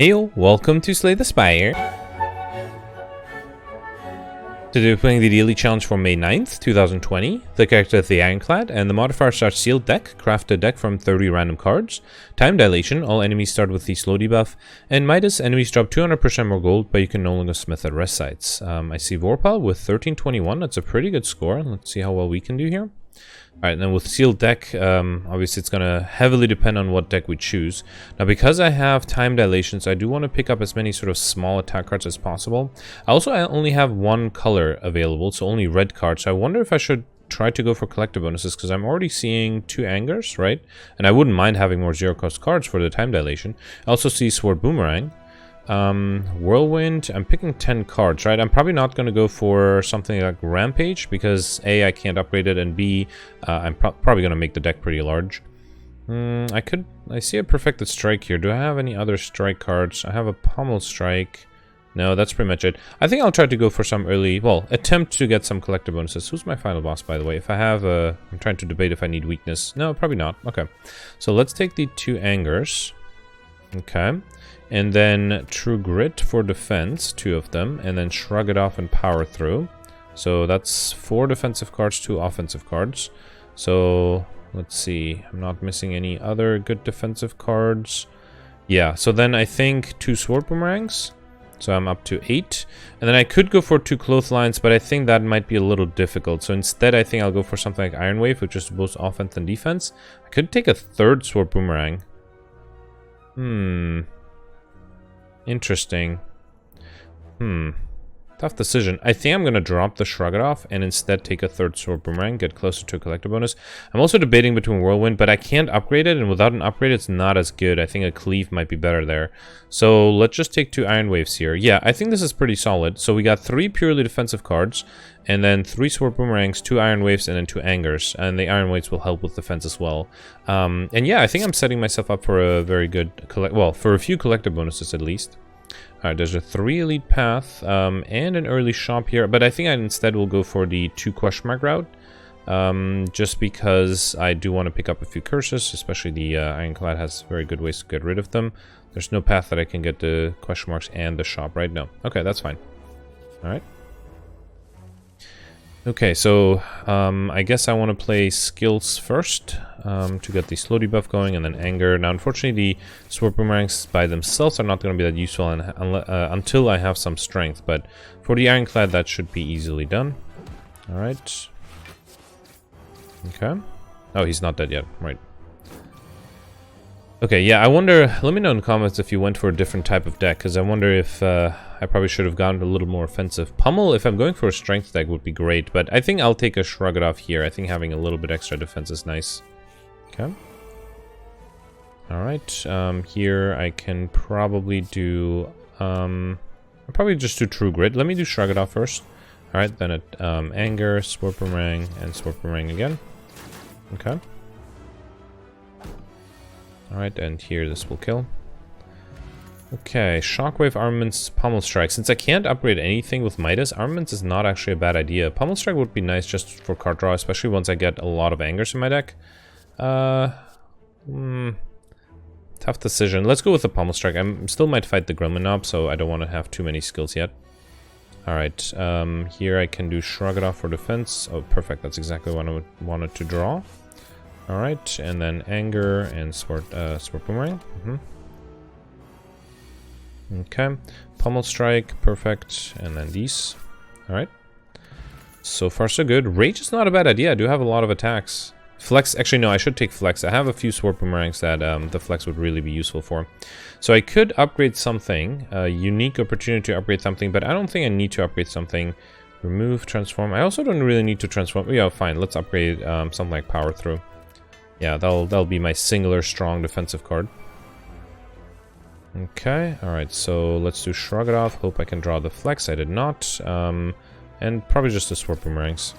Heyo, welcome to Slay the Spire. Today we're playing the daily challenge for May 9th, 2020. The character is the Ironclad, and the modifiers are sealed deck, craft a deck from 30 random cards, time dilation, all enemies start with the slow debuff, and Midas, enemies drop 200% more gold, but you can no longer smith at rest sites. I see Vorpal with 1321, that's a pretty good score. Let's see how well we can do here. Alright, then with sealed deck, obviously it's going to heavily depend on what deck we choose. Now because I have time dilations, I do want to pick up as many sort of small attack cards as possible. I only have one color available, so only red cards. So I wonder if I should try to go for collector bonuses, because I'm already seeing 2 angers, right? And I wouldn't mind having more 0-cost cards for the time dilation. I also see Sword Boomerang. Whirlwind, I'm picking 10 cards, right? I'm probably not going to go for something like Rampage because A, I can't upgrade it, and B, I'm probably going to make the deck pretty large. I see a Perfected Strike here. Do I have any other strike cards? I have a Pommel Strike. No, that's pretty much it. I think I'll try to go for some early, well, attempt to get some collector bonuses. Who's my final boss, by the way? If I have I'm trying to debate if I need weakness. No, probably not. Okay. So let's take the 2 angers. Okay. And then True Grit for defense, 2 of them, and then Shrug It Off and Power Through. So that's 4 defensive cards, 2 offensive cards. So let's see, I'm not missing any other good defensive cards. Yeah, so then I think 2 Sword Boomerangs. So I'm up to 8. And then I could go for 2 Clotheslines, but I think that might be a little difficult. So instead I think I'll go for something like Iron Wave, which is both offense and defense. I could take a 3rd Sword Boomerang. Interesting. Tough decision. I think I'm going to drop the Shrug It Off and instead take a 3rd Sword Boomerang, get closer to a collector bonus. I'm also debating between Whirlwind, but I can't upgrade it, and without an upgrade, it's not as good. I think a Cleave might be better there. So let's just take 2 Iron Waves here. Yeah, I think this is pretty solid. So we got 3 purely defensive cards, and then 3 Sword Boomerangs, 2 Iron Waves, and then 2 Angers. And the Iron Waves will help with defense as well. And yeah, I think I'm setting myself up for a very good, for a few collector bonuses at least. Alright, there's a 3 elite path and an early shop here, but I think I instead will go for the 2 question mark route, just because I do want to pick up a few curses, especially the Ironclad has very good ways to get rid of them. There's no path that I can get the question marks and the shop, right? No. Okay, that's fine. Alright. Okay, so I guess I want to play skills first to get the slow debuff going, and then anger. Now, unfortunately, the Sword Boomerangs by themselves are not going to be that useful until I have some strength, but for the Ironclad, that should be easily done. Alright. Okay. Oh, he's not dead yet. Right. Okay, yeah, I wonder, let me know in the comments if you went for a different type of deck, because I wonder if I probably should have gone a little more offensive. Pummel, if I'm going for a strength deck, would be great, but I think I'll take a Shrug It Off here. I think having a little bit extra defense is nice. Okay. Alright, here I can probably do, I'll probably just do True Grit. Let me do Shrug It Off first. Alright, then Anger, Sword Boomerang, and Sword Boomerang again. Okay. Alright, and here this will kill. Okay, Shockwave, Armaments, Pommel Strike. Since I can't upgrade anything with Midas, Armaments is not actually a bad idea. Pommel Strike would be nice just for card draw, especially once I get a lot of Angers in my deck. Tough decision. Let's go with the Pommel Strike. I still might fight the Gremlin Knob, so I don't want to have too many skills yet. Alright, here I can do Shrug It Off for defense. Oh, perfect. That's exactly what I wanted to draw. Alright, and then Anger and Sword Boomerang. Okay, Pommel Strike, perfect, and then these. Alright. So far so good. Rage is not a bad idea. I do have a lot of attacks. Flex, actually no, I should take Flex. I have a few Sword Boomerangs that the Flex would really be useful for. So I could upgrade something, a unique opportunity to upgrade something, but I don't think I need to upgrade something. Remove, transform. I also don't really need to transform. Yeah, fine, let's upgrade something like Power Through. Yeah, that'll be my singular strong defensive card. Okay, alright, so let's do Shrug It Off. Hope I can draw the Flex. I did not. And probably just the Sword Boomerangs.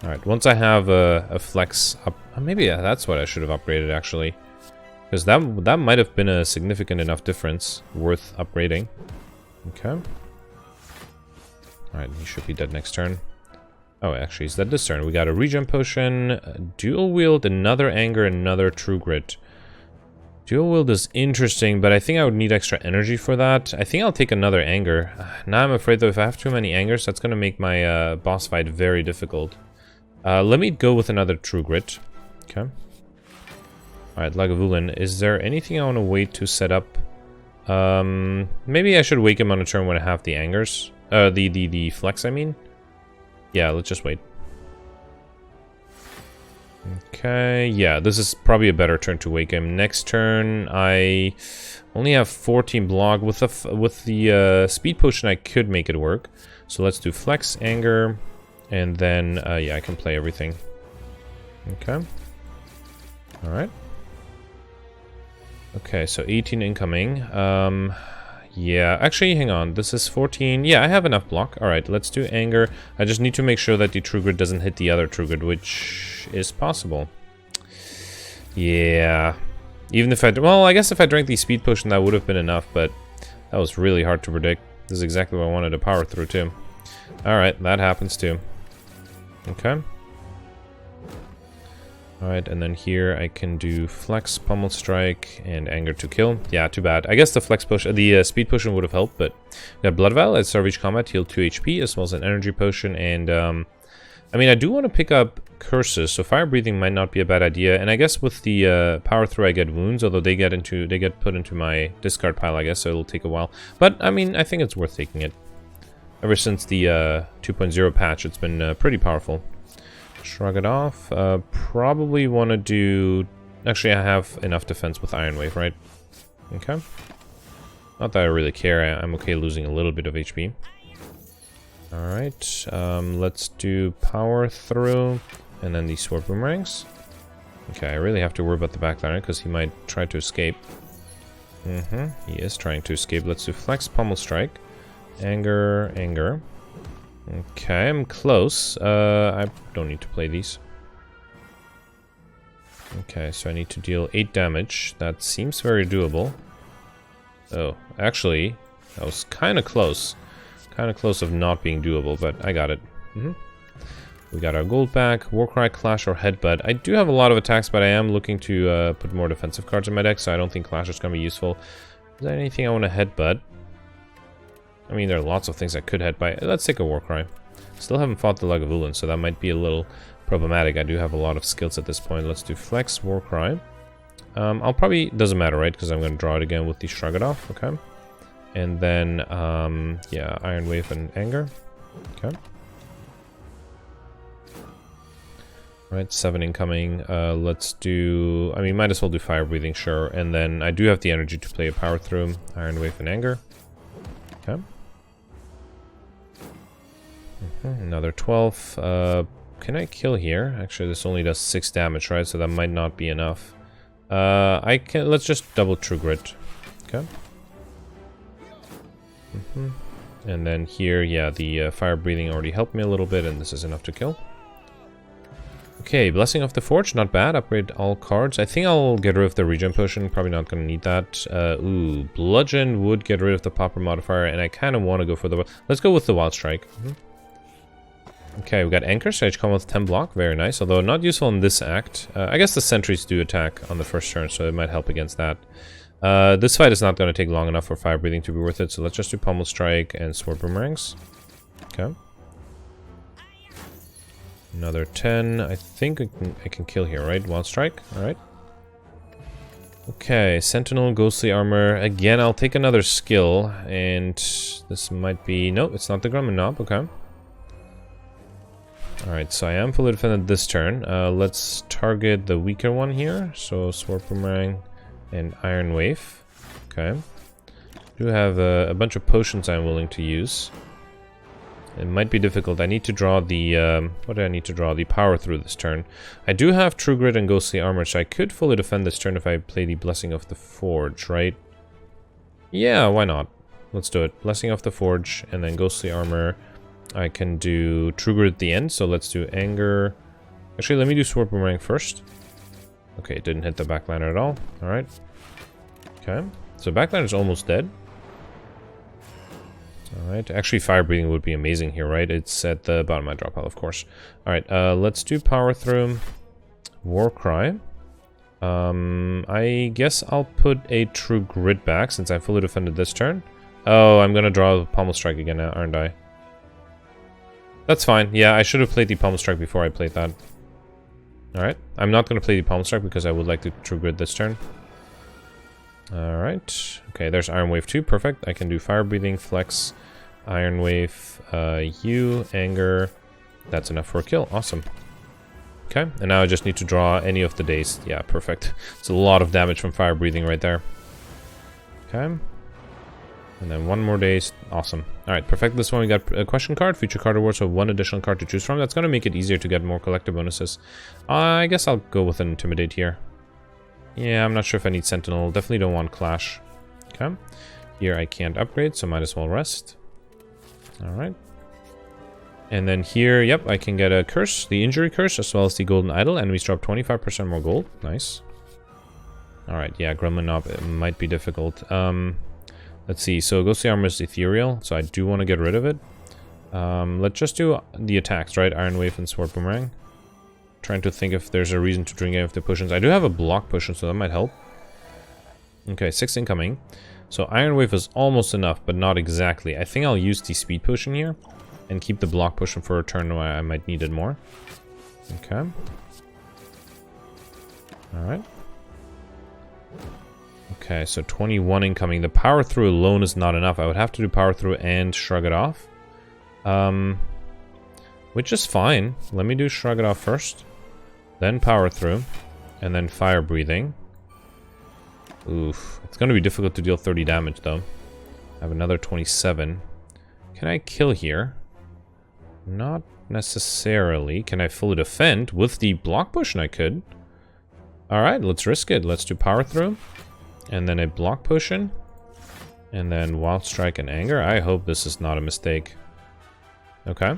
Alright, once I have a Flex up... maybe that's what I should have upgraded, actually. Because that might have been a significant enough difference worth upgrading. Okay. Alright, he should be dead next turn. Oh, actually, he's dead this turn. We got a regen potion, dual wield, another anger, another True Grit. Dual wield is interesting, but I think I would need extra energy for that. I think I'll take another anger. Now I'm afraid that if I have too many angers, that's going to make my boss fight very difficult. Let me go with another True Grit. Okay. Alright, Lagavulin. Is there anything I want to wait to set up? Maybe I should wake him on a turn when I have the angers. The flex, I mean. Yeah, let's just wait. Okay, yeah, this is probably a better turn to wake him. Next turn, I only have 14 block. With the speed potion, I could make it work. So let's do flex, anger, and then, yeah, I can play everything. Okay. Alright. Okay, so 18 incoming. Yeah, actually, hang on. This is 14. Yeah, I have enough block. Alright, let's do anger. I just need to make sure that the True Grit doesn't hit the other True Grit, which is possible. Yeah. Even if I... Well, I guess if I drank the speed potion, that would have been enough, but that was really hard to predict. This is exactly what I wanted to power through, too. Alright, that happens, too. Okay. Alright, and then here I can do Flex, Pummel Strike, and Anger to kill. Yeah, too bad. I guess the Flex Potion, the Speed Potion would have helped, but... We got Blood Vial at start of each combat, heal 2 HP, as well as an Energy Potion, and... I mean, I do want to pick up Curses, so Fire Breathing might not be a bad idea, and I guess with the Power Through I get Wounds, although they get put into my discard pile, I guess, so it'll take a while. But, I mean, I think it's worth taking it. Ever since the 2.0 patch, it's been pretty powerful. Shrug it off. Probably want to do... Actually, I have enough defense with Iron Wave, right? Okay. Not that I really care. I'm okay losing a little bit of HP. Alright. Let's do Power Through. And then these Sword Boomerangs. Okay, I really have to worry about the backliner because he might try to escape. He is trying to escape. Let's do Flex, Pummel Strike. Anger, Anger. Okay, I'm close. I don't need to play these. Okay, so I need to deal 8 damage. That seems very doable. Oh, actually, that was kind of close. Kind of close of not being doable, but I got it. We got our gold back, Warcry, Clash, or Headbutt. I do have a lot of attacks, but I am looking to put more defensive cards in my deck, so I don't think Clash is going to be useful. Is there anything I want to Headbutt? I mean, there are lots of things I could headbutt. Let's take a Warcry. Still haven't fought the Lagavulin, so that might be a little problematic. I do have a lot of skills at this point. Let's do Flex, Warcry. I'll probably... Doesn't matter, right? Because I'm going to draw it again with the Shrug It Off. Okay. And then, yeah, Iron Wave and Anger. Okay. Alright, 7 incoming. Let's do... I mean, might as well do Fire Breathing, sure. And then I do have the energy to play a Power Through. Iron Wave and Anger. Okay. Another 12. Can I kill here? Actually, this only does 6 damage, right? So that might not be enough. I can... Let's just double True Grit. Okay. And then here, yeah, the Fire Breathing already helped me a little bit, and this is enough to kill. Okay, Blessing of the Forge, not bad. Upgrade all cards. I think I'll get rid of the Regen Potion. Probably not going to need that. Ooh, Bludgeon would get rid of the Popper modifier, and I kind of want to go for the... Let's go with the Wild Strike. Okay, we got Anchor, so each come with 10 block. Very nice, although not useful in this act. I guess the sentries do attack on the first turn, so it might help against that. This fight is not going to take long enough for Fire Breathing to be worth it, so let's just do Pummel Strike and Sword Boomerangs. Okay. Another 10. I think I can kill here, right? Wild Strike. Alright. Okay, Sentinel, Ghostly Armor. Again, I'll take another skill, and this might be... No, it's not the Grumman Knob. Okay. Alright, so I am fully defended this turn. Let's target the weaker one here. So, Sword Boomerang and Iron Wave. Okay. I do have a bunch of potions I'm willing to use. It might be difficult. I need to draw the... what do I need to draw? The Power Through this turn. I do have True Grit and Ghostly Armor, so I could fully defend this turn if I play the Blessing of the Forge, right? Yeah, why not? Let's do it. Blessing of the Forge, and then Ghostly Armor. I can do True Grit at the end, so let's do Anger. Actually, let me do Sword Boomerang first. Okay, it didn't hit the backliner at all. Alright. Okay. So backliner is almost dead. Alright. Actually, Fire Breathing would be amazing here, right? It's at the bottom of my draw pile, of course. Alright, let's do Power Through. Warcry. I guess I'll put a True Grit back since I fully defended this turn. Oh, I'm gonna draw the Pommel Strike again, aren't I? That's fine. Yeah, I should have played the Pommel Strike before I played that. Alright. I'm not gonna play the Pommel Strike because I would like to True Grit this turn. Alright. Okay, there's Iron Wave 2. Perfect. I can do Fire Breathing, Flex, Iron Wave, Anger. That's enough for a kill. Awesome. Okay, and now I just need to draw any of the days. Yeah, perfect. It's a lot of damage from Fire Breathing right there. Okay. And then one more days. Awesome. Alright, perfect. This one we got a question card. Future card awards, so one additional card to choose from. That's going to make it easier to get more collector bonuses. I guess I'll go with an Intimidate here. Yeah, I'm not sure if I need Sentinel. Definitely don't want Clash. Okay. Here I can't upgrade, so might as well rest. Alright. And then here, yep, I can get a Curse, the Injury Curse, as well as the Golden Idol. Enemies drop 25% more gold. Nice. Alright, yeah, Gremlin Knob, it might be difficult. Let's see, so Ghostly Armor is ethereal, so I do want to get rid of it. Let's just do the attacks, right? Iron Wave and Sword Boomerang. Trying to think if there's a reason to drink any of the potions. I do have a block potion, so that might help. Okay, 6 incoming. So Iron Wave is almost enough, but not exactly. I think I'll use the Speed Potion here and keep the block potion for a turn where I might need it more. Okay. Alright. Okay, so 21 incoming. The Power Through alone is not enough. I would have to do Power Through and Shrug It Off. Which is fine. Let me do Shrug It Off first. Then Power Through. And then Fire Breathing. Oof. It's going to be difficult to deal 30 damage, though. I have another 27. Can I kill here? Not necessarily. Can I fully defend? With the block potion, I could. Alright, let's risk it. Let's do Power Through. And then a block potion. And then Wild Strike and Anger. I hope this is not a mistake. Okay.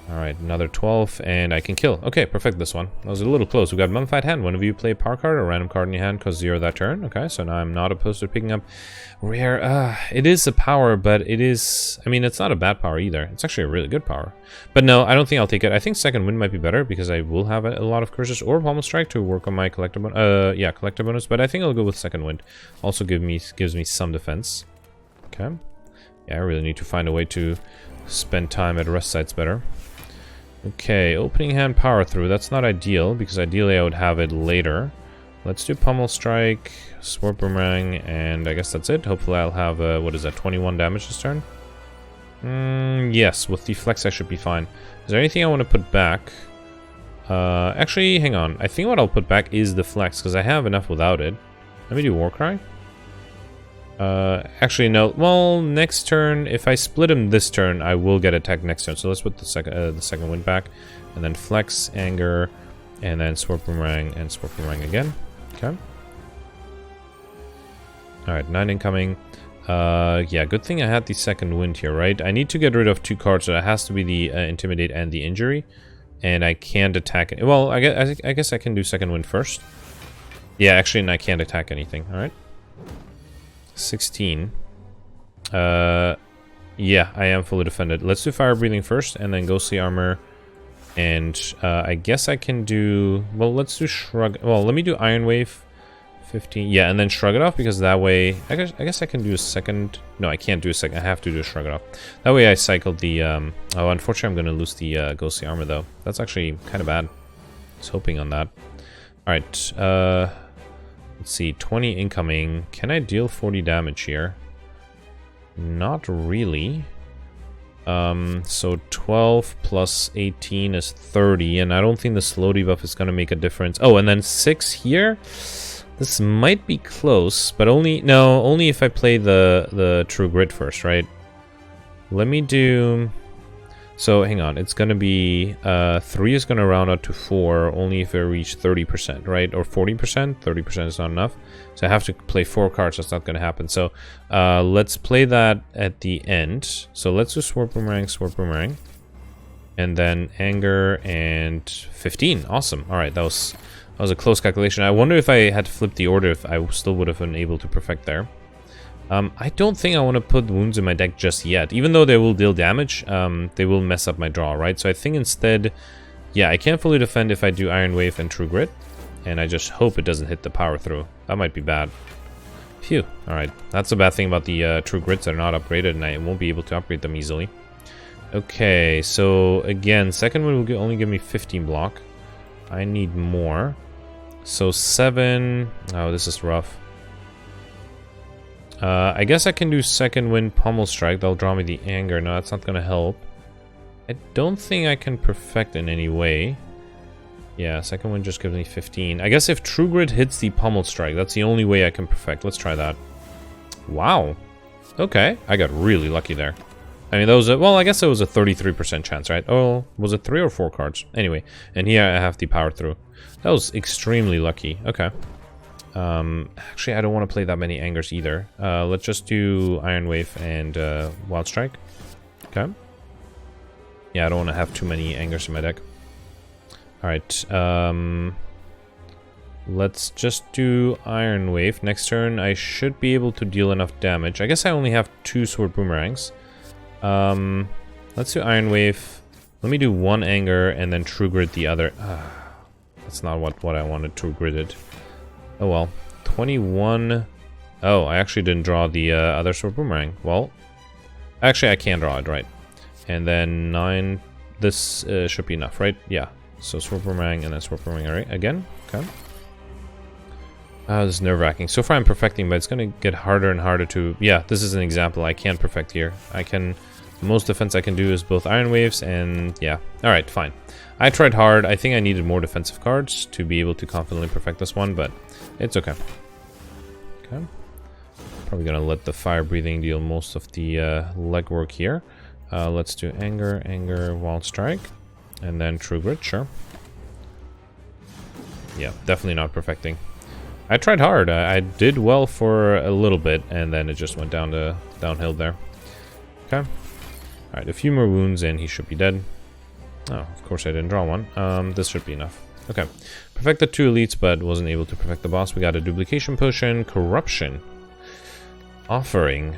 Alright, another 12, and I can kill. Okay, perfect, this one. That was a little close. We got Mummified Hand. Whenever you play a power card or a random card in your hand, costs 0 that turn. Okay, so now I'm not opposed to picking up rare. It is a power, but it is... I mean, it's not a bad power either. It's actually a really good power. But no, I don't think I'll take it. I think Second Wind might be better, because I will have a lot of curses or Pommel Strike to work on my collector bonus. Yeah, collector bonus, but I think I'll go with Second Wind. Also gives me some defense. Okay. Yeah, I really need to find a way to spend time at rest sites better. Okay, opening hand Power Through. That's not ideal, because ideally I would have it later. Let's do Pommel Strike, Sword Boomerang, and I guess that's it. Hopefully I'll have, what is that, 21 damage this turn? Yes, with the Flex I should be fine. Is there anything I want to put back? Actually, hang on. I think what I'll put back is the Flex, because I have enough without it. Let me do Warcry. Actually, no. Well, next turn, if I split him this turn, I will get attacked next turn. So let's put the second wind back. And then Flex, Anger, and then Sword Boomerang, and Sword Boomerang again. Okay. Alright, 9 incoming. Yeah, good thing I had the second wind here, right? I need to get rid of 2 cards, so it has to be the Intimidate and the Injury. And I can't attack it. Well, I guess I can do second wind first. Yeah, actually, and I can't attack anything. Alright. 16. Yeah, I am fully defended. Let's do Fire Breathing first, and then Ghostly Armor. And I guess I can do... Well, let's do Shrug... Well, let me do Iron Wave. 15. Yeah, and then Shrug It Off, because that way... I guess I can do a second... No, I can't do a second. I have to do a Shrug It Off. That way I cycled the... Oh, unfortunately, I'm going to lose the Ghostly Armor, though. That's actually kind of bad. I was hoping on that. Alright, let's see, 20 incoming. Can I deal 40 damage here? Not really. So 12 plus 18 is 30, and I don't think the slow debuff is going to make a difference. Oh, and then 6 here? This might be close, but only if I play the True Grit first, right? Let me do... So, hang on, it's going to be... 3 is going to round out to 4 only if I reach 30%, right? Or 40%? 30% is not enough. So I have to play 4 cards, that's not going to happen. So, let's play that at the end. So let's do Sword Boomerang. And then Anger and 15. Awesome. Alright, that was a close calculation. I wonder if I had to flip the order, if I still would have been able to perfect there. I don't think I want to put wounds in my deck just yet. Even though they will deal damage, they will mess up my draw, right? So I think instead, Yeah, I can't fully defend if I do Iron Wave and True Grit. And I just hope it doesn't hit the power through. That might be bad. Phew. Alright. That's the bad thing about the True Grits that are not upgraded, and I won't be able to upgrade them easily. Okay, so again, second one will only give me 15 block. I need more. So 7... Oh, this is rough. I guess I can do second wind Pummel Strike. That'll draw me the anger. No, that's not going to help. I don't think I can perfect in any way. Yeah, second wind just gives me 15. I guess if True Grit hits the Pummel Strike, that's the only way I can perfect. Let's try that. Wow. Okay, I got really lucky there. I mean, that was a, well, I guess it was a 33% chance, right? Oh, was it 3 or 4 cards? Anyway, and here I have the power through. That was extremely lucky. Okay. Actually, I don't want to play that many angers either. Let's just do Iron Wave and Wild Strike. Okay. Yeah, I don't want to have too many angers in my deck. Alright, let's just do Iron Wave. Next turn, I should be able to deal enough damage. I guess I only have 2 Sword Boomerangs. Let's do Iron Wave. Let me do 1 anger and then True Grit the other. That's not what I wanted True Gritted. Oh well. 21. Oh, I actually didn't draw the other Sword Boomerang. Well, actually I can draw it, right. And then 9. This should be enough, right? Yeah. So Sword Boomerang and then Sword Boomerang right again. Okay. This is nerve-wracking. So far I'm perfecting, but it's going to get harder and harder to... Yeah, this is an example. I can't perfect here. I can... The most defense I can do is both Iron Waves and... Yeah. Alright, fine. I tried hard. I think I needed more defensive cards to be able to confidently perfect this one, but it's okay. Okay. Probably going to let the Fire Breathing deal most of the legwork here. Let's do Anger, Wild Strike. And then True Grit, sure. Yeah, definitely not perfecting. I tried hard. I did well for a little bit, and then it just went downhill there. Okay. Alright, a few more wounds, and he should be dead. Oh, of course I didn't draw one. This should be enough. Okay. Perfected 2 elites, but wasn't able to perfect the boss. We got a Duplication Potion. Corruption. Offering.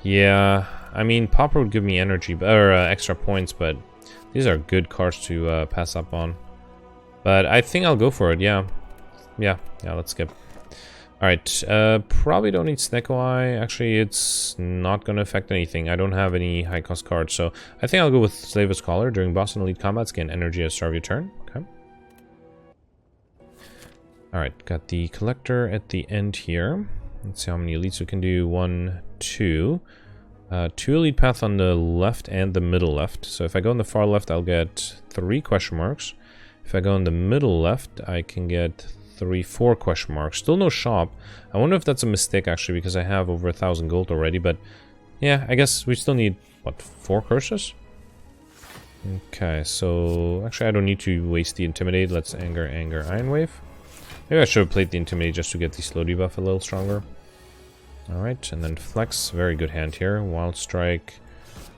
Yeah, I mean, Pauper would give me energy, or extra points, but... These are good cards to pass up on. But I think I'll go for it, yeah. Yeah, let's skip. Alright, probably don't need Snecko Eye. Actually, it's not going to affect anything. I don't have any high-cost cards, so I think I'll go with Slaver's Collar. During boss and elite combats, gain energy at the start of your turn. Okay. Alright, got the Collector at the end here. Let's see how many elites we can do. 1, 2... 2 elite path on the left and the middle left. So if I go on the far left, I'll get 3 question marks. If I go in the middle left, I can get 4 question marks. Still no shop. I wonder if that's a mistake actually, because I have over 1,000 gold already. But yeah, I guess we still need, what, 4 curses? Okay, so actually I don't need to waste the Intimidate. Let's Anger, Iron Wave. Maybe I should have played the Intimidate just to get the slow debuff a little stronger. Alright, and then Flex, very good hand here. Wild Strike.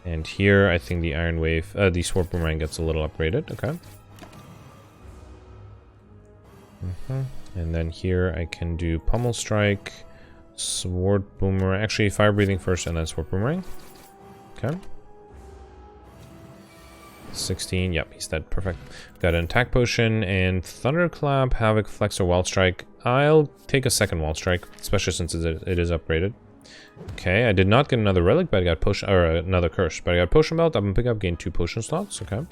And here, I think the Iron Wave, the Sword Boomerang gets a little upgraded. Okay. And then here, I can do Pummel Strike, Sword Boomerang. Actually, Fire Breathing first and then Sword Boomerang. Okay. 16, yep, he's dead, perfect. Got an Attack Potion and Thunderclap, Havoc, Flex, or Wild Strike. I'll take a second Wild Strike, especially since it is upgraded. Okay, I did not get another Relic, but I got Potion, or another Curse, but I got Potion Belt. I'm gonna pick up, gain 2 Potion slots, okay.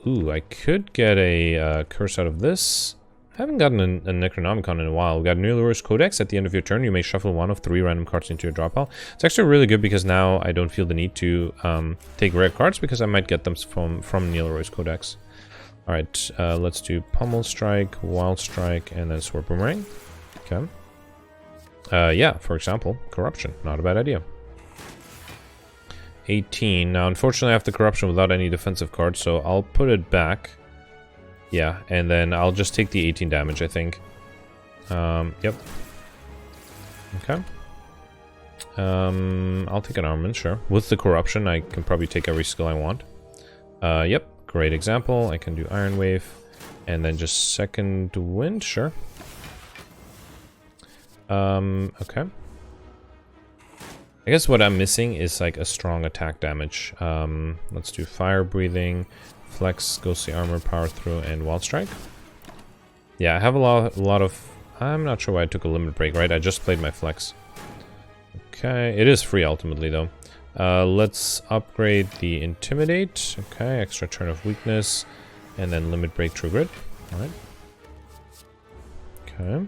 Ooh, I could get a Curse out of this. I haven't gotten a Necronomicon in a while. We got Neolur's Codex. At the end of your turn, you may shuffle 1 of 3 random cards into your draw pile. It's actually really good because now I don't feel the need to take rare cards because I might get them from Neolur's Codex. Alright, let's do Pummel Strike, Wild Strike, and then Sword Boomerang. Okay. Yeah, for example, Corruption. Not a bad idea. 18. Now, unfortunately, I have the Corruption without any defensive cards, so I'll put it back. Yeah, and then I'll just take the 18 damage, I think. Yep. Okay. I'll take an Armament, sure. With the Corruption, I can probably take every skill I want. Yep, great example. I can do Iron Wave, and then just Second Wind, sure. Okay. I guess what I'm missing is like a strong attack damage. Let's do fire breathing, flex, ghostly armor, power through, and wild strike. Yeah, I have a lot of... I'm not sure why I took a limit break, right? I just played my flex. Okay, it is free ultimately though. Let's upgrade the intimidate. Okay, extra turn of weakness, and then limit break, true grit. All right. Okay.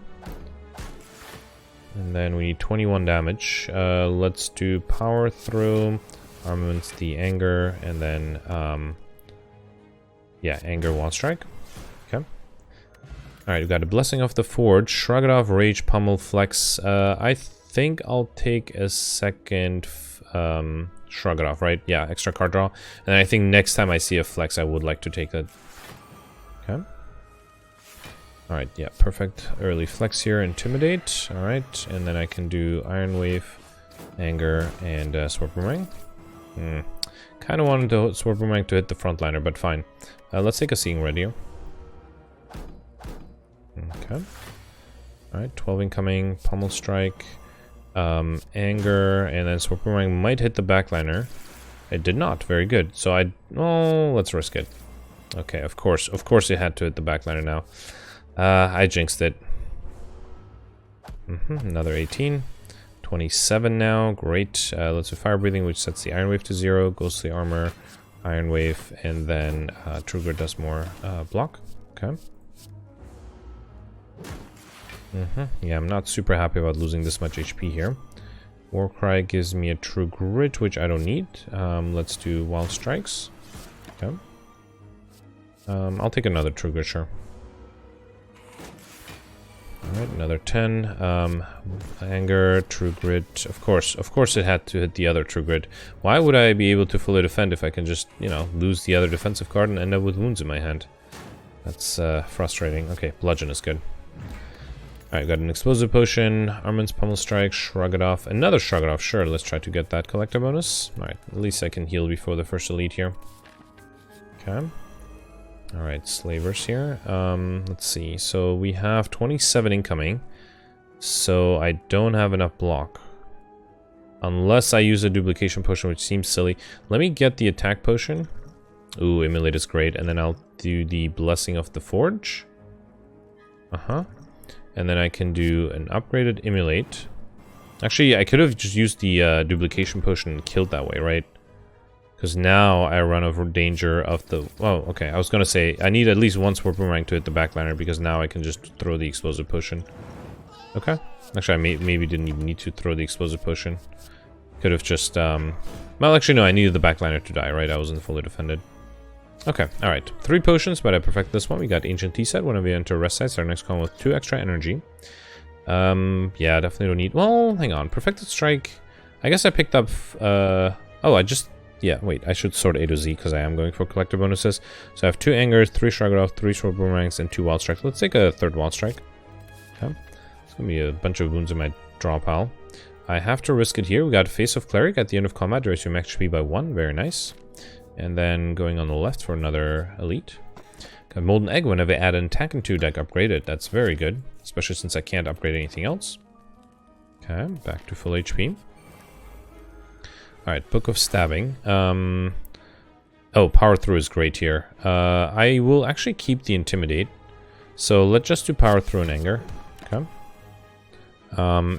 And then we need 21 damage. Let's do power through, armaments, the anger, and then yeah, anger, wild strike. Okay. All right, we've got a blessing of the forge, shrug it off, rage, pummel, flex. I think I'll take a second shrug it off, right? Yeah, extra card draw. And I think next time I see a flex, I would like to take that. Okay. Alright, yeah, perfect. Early flex here, intimidate. Alright, and then I can do iron wave, anger, and sword boomerang. Kind of wanted the sword boomerang to hit the frontliner, but fine. Let's take a seeing red here. Okay. Alright, 12 incoming, pummel strike, anger, and then sword boomerang might hit the backliner. It did not. Very good. So let's risk it. Okay, of course it had to hit the backliner now. I jinxed it. Another 18. 27 now. Great. Let's do fire breathing, which sets the iron wave to 0. Ghostly armor, iron wave, and then true grit does more block. Okay. Yeah, I'm not super happy about losing this much HP here. Warcry gives me a true grit, which I don't need. Let's do wild strikes. Okay. I'll take another true grit, sure. Alright, another 10. Anger, true grit. Of course it had to hit the other true grit. Why would I be able to fully defend if I can just, you know, lose the other defensive card and end up with wounds in my hand? That's frustrating. Okay, bludgeon is good. Alright, got an explosive potion, armaments, pummel strike, shrug it off. Another shrug it off, sure, let's try to get that collector bonus. Alright, at least I can heal before the first elite here. Okay. Alright, slavers here. Let's see. So we have 27 incoming. So I don't have enough block. Unless I use a duplication potion, which seems silly. Let me get the attack potion. Ooh, Immolate is great. And then I'll do the Blessing of the Forge. And then I can do an upgraded Immolate. Actually, I could have just used the duplication potion and killed that way, right? Because now I run over danger of the... Oh, okay. I was going to say, I need at least one sword boomerang to hit the backliner, because now I can just throw the explosive potion. Okay. Actually, I maybe didn't even need to throw the explosive potion. Could have just... Well, actually, no. I needed the backliner to die, right? I wasn't fully defended. Okay. Alright. 3 potions, but I perfect this one. We got Ancient Tea Set. Whenever we enter rest site, start next column with 2 extra energy. Yeah, definitely don't need... Well, hang on. Perfected Strike. I guess I picked up... Oh, I just... Yeah, wait, I should sort A to Z because I am going for collector bonuses. So I have 2 angers, 3 shrug it off, 3 sword boomerangs, and 2 wild strikes. Let's take a 3rd wild strike. Okay. It's gonna be a bunch of wounds in my draw pile. I have to risk it here. We got Face of Cleric at the end of combat, raise your max HP by 1. Very nice. And then going on the left for another elite. Got Molten Egg. Whenever I add an attack into deck, upgrade it. That's very good, especially since I can't upgrade anything else. Okay, back to full HP. Alright, Book of Stabbing. Oh, Power Through is great here. I will actually keep the Intimidate. So let's just do Power Through and Anger. Okay.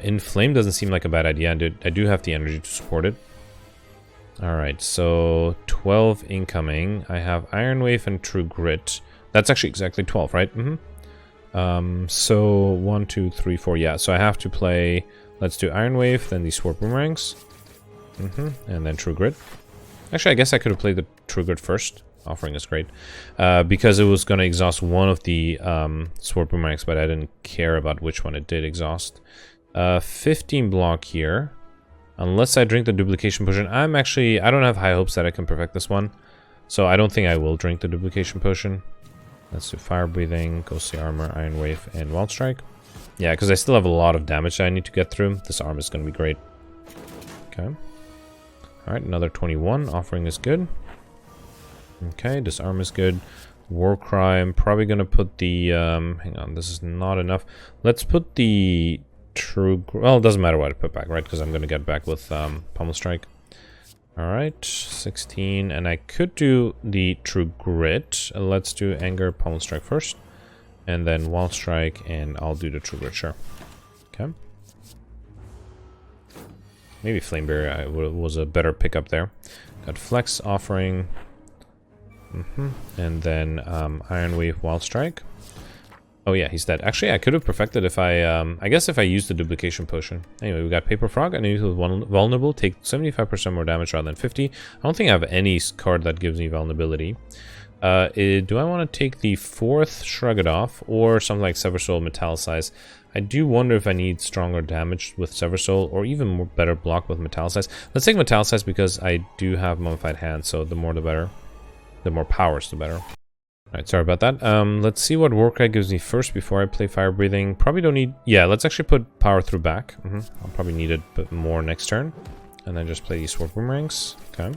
Inflame doesn't seem like a bad idea. I do have the energy to support it. Alright, so 12 incoming. I have Iron Wave and True Grit. That's actually exactly 12, right? So 1, 2, 3, 4. Yeah, so I have to play... Let's do Iron Wave, then these Sword Boomerangs. And then True Grit. Actually, I guess I could have played the True Grit first. Offering is great. Because it was going to exhaust one of the Sword Boomerangs, but I didn't care about which one it did exhaust. 15 block here. Unless I drink the duplication potion. I don't have high hopes that I can perfect this one. So I don't think I will drink the duplication potion. Let's do Fire Breathing, Ghostly Armor, Iron Wave, and Wild Strike. Yeah, because I still have a lot of damage that I need to get through. This arm is going to be great. Okay. Alright, another 21. Offering is good. Okay, Disarm is good. Warcry, I'm probably going to put the... hang on, this is not enough. Let's put the Well, it doesn't matter what I put back, right? Because I'm going to get back with Pummel Strike. Alright, 16. And I could do the True Grit. Let's do Anger, Pummel Strike first. And then Wall Strike, and I'll do the True Grit, sure. Okay. Maybe Flame Barrier was a better pickup there. Got Flex, Offering. And then Iron Wave, Wild Strike. Oh yeah, he's dead. Actually, I could have perfected if I guess if I used the Duplication Potion. Anyway, we got Paper Frog. Enemies with vulnerable take 75% more damage rather than 50. I don't think I have any card that gives me vulnerability. Do I want to take the 4th Shrug It Off or something like Sever Soul, Metallicize? I do wonder if I need stronger damage with Sever Soul or even more better block with Metallicize. Let's take Metallicize because I do have Mummified Hand, so the more the better. The more powers, the better. Alright, sorry about that. Let's see what Warcry gives me first before I play Fire Breathing. Probably don't need... Yeah, let's actually put Power Through back. I'll probably need it a bit more next turn. And then just play these Sword Boomerangs. Okay.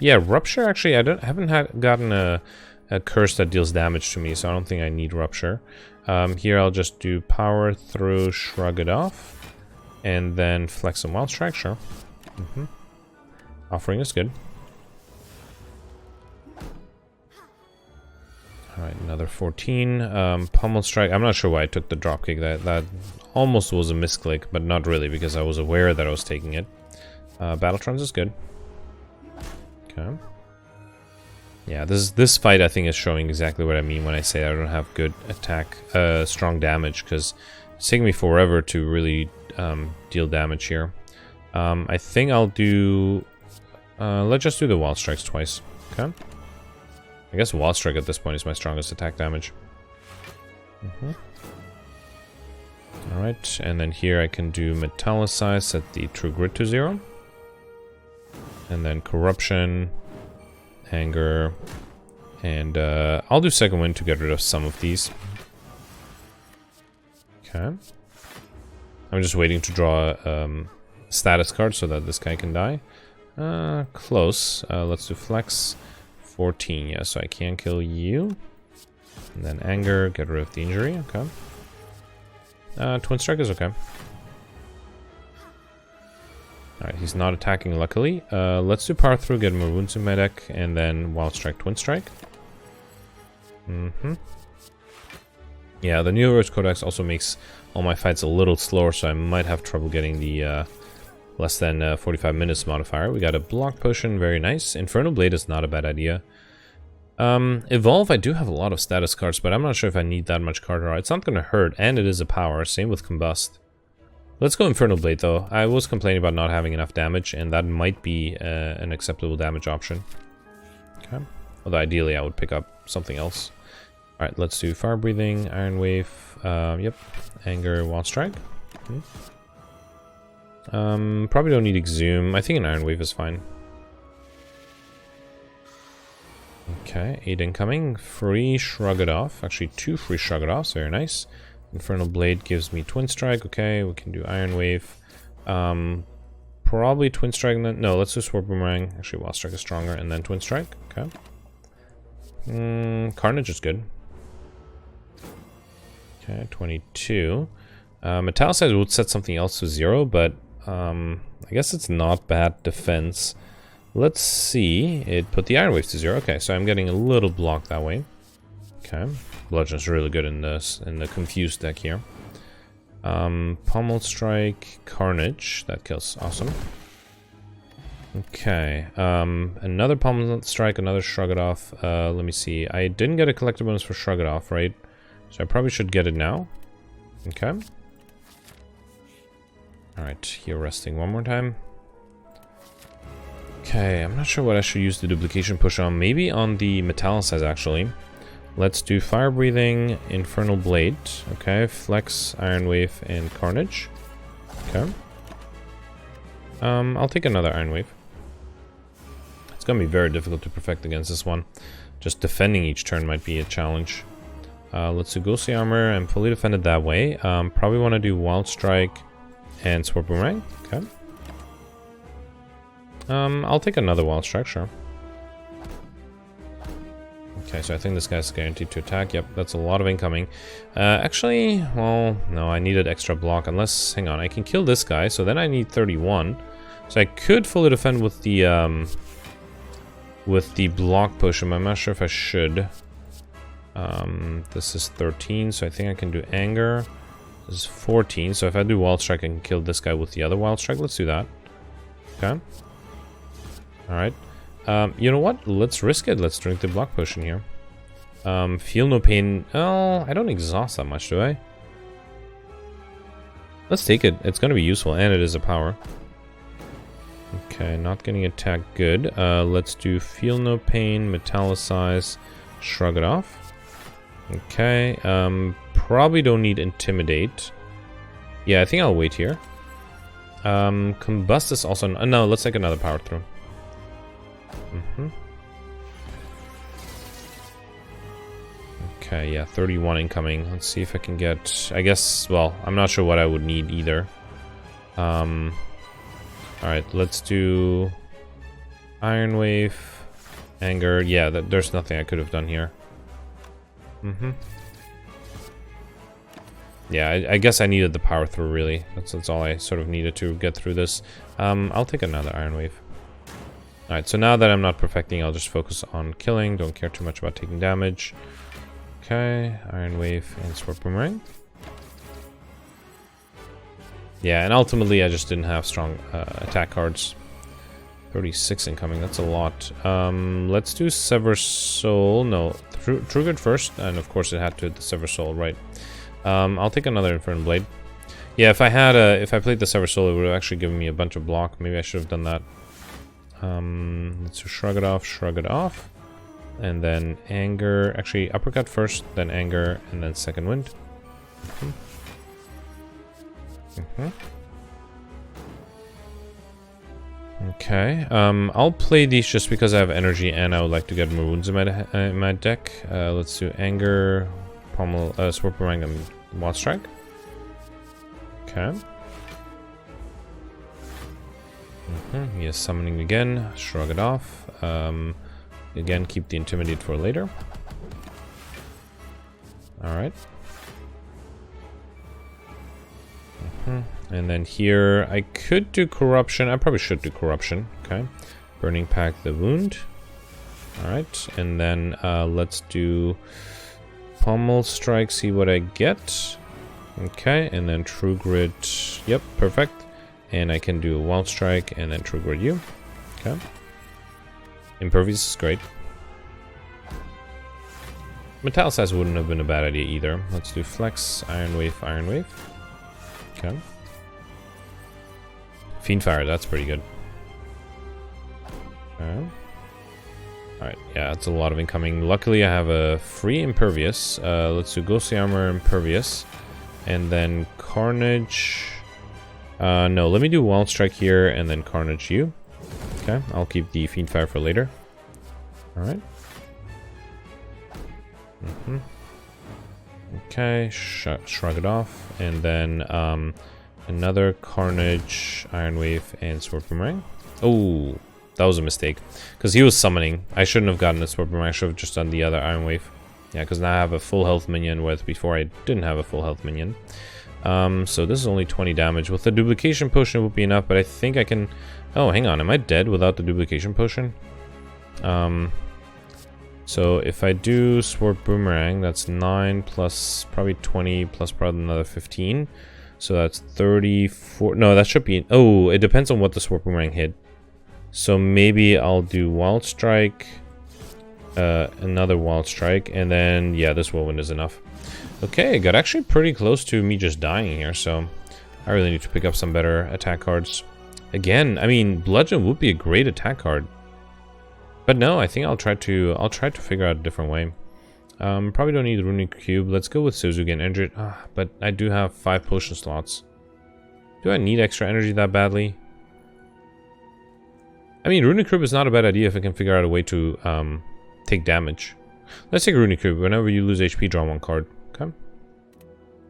Yeah, Rupture, actually, I haven't gotten a curse that deals damage to me, so I don't think I need Rupture. Here I'll just do Power Through, Shrug It Off. And then Flex and Wild Strike, sure. Offering is good. Alright, another 14. Pummel Strike. I'm not sure why I took the dropkick. That almost was a misclick, but not really because I was aware that I was taking it. Battle Trance is good. Okay. Yeah, this fight I think is showing exactly what I mean when I say I don't have good attack, strong damage, because it's taking me forever to really deal damage here. I think I'll do... let's just do the Wild Strikes twice. Okay. I guess Wild Strike at this point is my strongest attack damage. Alright, and then here I can do Metallicize, set the True Grit to 0. And then Corruption, Anger, and I'll do Second Wind to get rid of some of these. Okay. I'm just waiting to draw a status card so that this guy can die. Close. Let's do Flex. 14, yeah, so I can kill you. And then Anger, get rid of the injury, okay. Twin Strike is okay. Alright, he's not attacking luckily. Let's do Power Through, get more wounds in my deck, and then Wild Strike, Twin Strike. Yeah, the New Heroes Codex also makes all my fights a little slower, so I might have trouble getting the less than 45 minutes modifier. We got a Block Potion, very nice. Infernal Blade is not a bad idea. Evolve, I do have a lot of status cards, but I'm not sure if I need that much card draw. It's not going to hurt, and it is a power. Same with Combust. Let's go Infernal Blade, though. I was complaining about not having enough damage, and that might be an acceptable damage option. Okay. Although ideally I would pick up something else. Alright, let's do Fire Breathing, Iron Wave, yep, Anger, Wild Strike. Probably don't need Exhume. I think an Iron Wave is fine. Okay, 8 incoming. Free Shrug It Off. Actually, 2 free Shrug It Offs. Very nice. Infernal Blade gives me Twin Strike. Okay, we can do Iron Wave. Probably Twin Strike. And then, no, let's do Sword Boomerang. Actually, Wild Strike is stronger. And then Twin Strike. Okay. Carnage is good. Okay, 22. Metallicize would set something else to 0, but I guess it's not bad defense. Let's see. It put the Iron Wave to 0. Okay, so I'm getting a little block that way. Okay. Bludgeon's really good in the Confused deck here. Pummel Strike, Carnage. That kills. Awesome. Okay. Another Pummel Strike, another Shrug It Off. Let me see. I didn't get a collector bonus for Shrug It Off, right? So I probably should get it now. Okay. Alright, here resting one more time. Okay, I'm not sure what I should use the Duplication Push on. Maybe on the Metallicize, actually. Let's do Fire Breathing, Infernal Blade. Okay, Flex, Iron Wave, and Carnage. Okay. I'll take another Iron Wave. It's gonna be very difficult to perfect against this one. Just defending each turn might be a challenge. Let's do Ghostly Armor. I'm fully defended that way. Probably want to do Wild Strike and Sword Boomerang. Okay. I'll take another Wild Strike, sure. Okay, so I think this guy's guaranteed to attack. Yep, that's a lot of incoming. Actually, well, no, I needed extra block. Unless, hang on, I can kill this guy. So then I need 31. So I could fully defend with the block push. I'm not sure if I should. This is 13, so I think I can do anger. This is 14, so if I do wild strike, I can kill this guy with the other wild strike. Let's do that. Okay. Alright. You know what? Let's risk it. Let's drink the block potion here. Feel no pain. Oh, I don't exhaust that much, do I? Let's take it. It's going to be useful, and it is a power. Okay, not getting attacked. Good. Let's do feel no pain, metallicize, shrug it off. Okay. Probably don't need intimidate. Yeah, I think I'll wait here. Combust is also... no, let's take another power through. Okay, yeah, 31 incoming. Let's see if I can get... I guess, well, I'm not sure what I would need either. Alright, let's do... Iron Wave. Anger. Yeah, there's nothing I could have done here. Yeah, I guess I needed the power through, really. That's all I sort of needed to get through this. I'll take another Iron Wave. Alright, so now that I'm not perfecting, I'll just focus on killing. Don't care too much about taking damage. Okay, Iron Wave and Sword Boomerang. Yeah, and ultimately I just didn't have strong attack cards. 36 incoming, that's a lot. Let's do Sever Soul. No, True Good first, and of course it had to hit the Sever Soul, right. I'll take another Infernal Blade. Yeah, if I played the Sever Soul, it would have actually given me a bunch of block. Maybe I should have done that. Let's shrug it off. And then anger. Actually, uppercut first, then anger, and then second wind. Okay. I'll play these just because I have energy and I would like to get more wounds in my deck. Let's do anger, pommel, sword boomerang, and wild strike. Okay. He is summoning again. Shrug it off. Again, keep the intimidate for later. Alright. And then here, I could do corruption. I probably should do corruption. Okay. Burning Pact the wound. Alright. And then let's do pommel strike, see what I get. Okay. And then true grit. Yep, perfect. And I can do a wild strike and then true grit you. Okay. Impervious is great. Metallicize wouldn't have been a bad idea either. Let's do flex, iron wave, iron wave. Okay. Fiendfire, that's pretty good. Alright, yeah, that's a lot of incoming. Luckily, I have a free impervious. Let's do ghostly armor, impervious. And then carnage. No, let me do wild strike here and then carnage you. Okay, I'll keep the Fiendfire for later. Alright. Okay, shrug it off. And then another Carnage, Iron Wave, and Sword Boomerang. Oh, that was a mistake. Because he was summoning. I shouldn't have gotten a Sword Boomerang. I should have just done the other Iron Wave. Yeah, because now I have a full health minion, whereas before I didn't have a full health minion. So this is only 20 damage. With the duplication potion it would be enough, but I think I can... Oh, hang on. Am I dead without the duplication potion? So if I do Sword Boomerang, that's 9 plus probably 20 plus probably another 15. So that's 34. No, that should be... Oh, it depends on what the Sword Boomerang hit. So maybe I'll do Wild Strike, another Wild Strike, and then, yeah, this Whirlwind is enough. Okay, got actually pretty close to me just dying here, so I really need to pick up some better attack cards. Again, I mean, Bludgeon would be a great attack card. But no, I think I'll try to figure out a different way. Probably don't need Runic Cube. Let's go with Suzuki and Energy. But I do have 5 potion slots. Do I need extra energy that badly? I mean, Runic Cube is not a bad idea if I can figure out a way to take damage. Let's take Runic Cube. Whenever you lose HP, draw 1 card. Okay.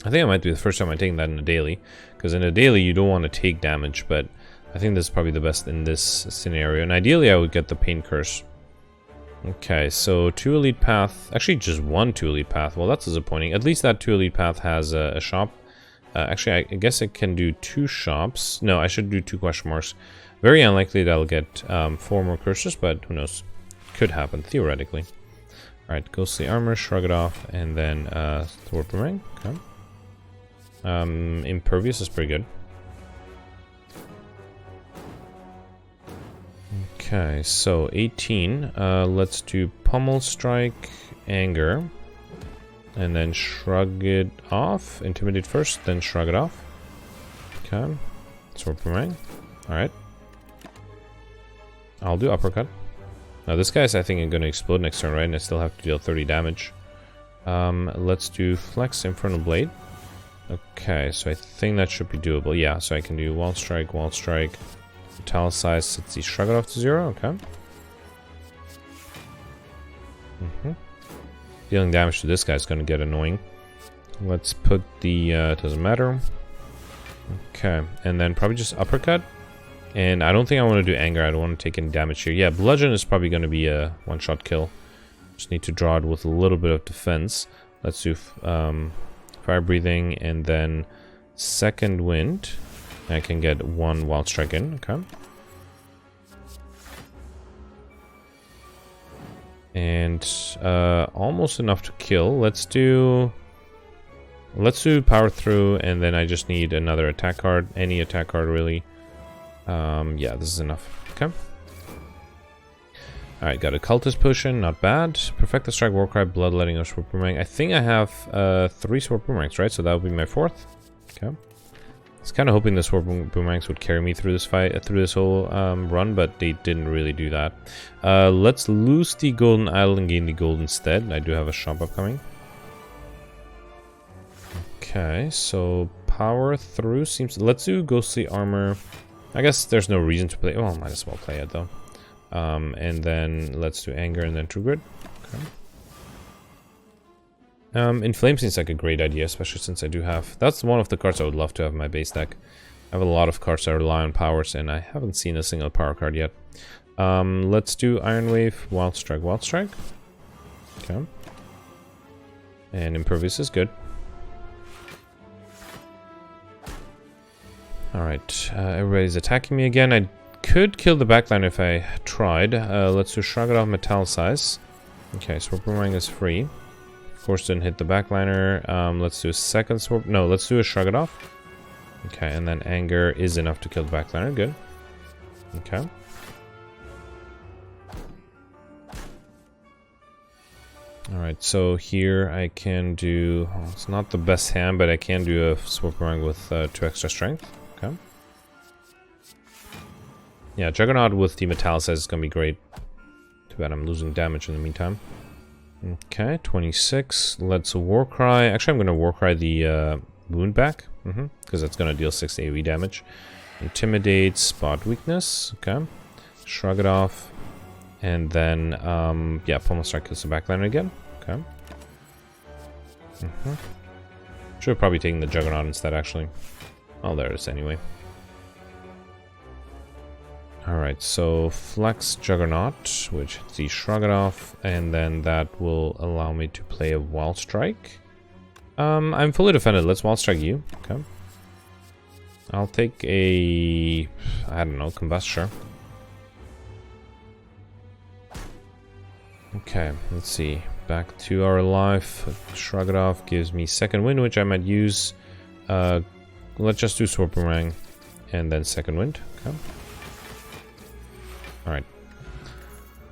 I think I might be the first time I'm taking that in a daily. Because in a daily, you don't want to take damage, but I think this is probably the best in this scenario. And ideally, I would get the Pain Curse. Okay, so 2 elite path. Actually, just 1 2 elite path. Well, that's disappointing. At least that 2 elite path has a shop. Actually, I guess it can do 2 shops. No, I should do 2 question marks. Very unlikely that I'll get 4 more cursors, but who knows? Could happen, theoretically. Alright, ghostly armor, shrug it off, and then thwart boomerang. Okay. Impervious is pretty good. Okay, so 18. Let's do pummel strike, anger, and then shrug it off. Intimidate first, then shrug it off. Okay, sword boomerang. All right, I'll do uppercut. Now this guy's, I think, going to explode next turn, right? And I still have to deal 30 damage. Let's do flex infernal blade. Okay, so I think that should be doable. Yeah, so I can do wall strike, italicize, sets the shrug it off to 0. Okay. Dealing damage to this guy is going to get annoying. Let's put the doesn't matter. Okay, and then probably just uppercut. And I don't think I want to do anger. I don't want to take any damage here. Yeah, bludgeon is probably going to be a one-shot kill. Just need to draw it with a little bit of defense. Let's do fire breathing and then second wind. I can get 1 wild strike in. Okay. And almost enough to kill. Let's do power through, and then I just need another attack card. Any attack card, really. Yeah, this is enough. Okay. Alright, got a cultist potion, not bad. Perfect the strike, warcry, bloodletting, or sword boomerang. I think I have 3 sword boomerangs, right? So that would be my 4th. Okay. I was kind of hoping the sword boomerangs would carry me through this fight, through this whole run, but they didn't really do that. Let's lose the golden idol and gain the gold instead. I do have a shop upcoming. Okay, so power through seems. Let's do ghostly armor. I guess there's no reason to play. Oh, might as well play it though. And then let's do anger and then true grid. Okay. Inflame seems like a great idea, especially since I do have. That's one of the cards I would love to have in my base deck. I have a lot of cards that rely on powers, and I haven't seen a single power card yet. Let's do Iron Wave, Wild Strike, Wild Strike. Okay. And Impervious is good. Alright, everybody's attacking me again. I could kill the backline if I tried. Let's do Shrug It Off, Metallicize. Okay, Sword Boomerang is free. Of course, didn't hit the backliner. Let's do a second Sword... No, let's do a Shrug It Off. Okay, and then Anger is enough to kill the backliner. Good. Okay. Alright, so here I can do... Well, it's not the best hand, but I can do a Sword Boomerang with 2 extra strength. Okay. Yeah, Juggernaut with the Metallicize is going to be great. Too bad I'm losing damage in the meantime. Okay, 26. Let's Warcry. Actually, I'm going to Warcry the wound back. Because that's going to deal 6 AoE damage. Intimidate, Spot Weakness. Okay. Shrug It Off. And then, yeah, Pummel Strike kills the backliner again. Okay. Should have probably taken the Juggernaut instead, actually. Oh, there it is anyway. Alright, so Flex Juggernaut, which is the Shrug It Off, and then that will allow me to play a Wild Strike. I'm fully defended. Let's Wild Strike you. Okay. I'll take a... I don't know, Combusture. Okay, let's see. Back to our life. Shrug It Off gives me second wind, which I might use. Let's just do Sword Boomerang and then second wind. Okay. Alright.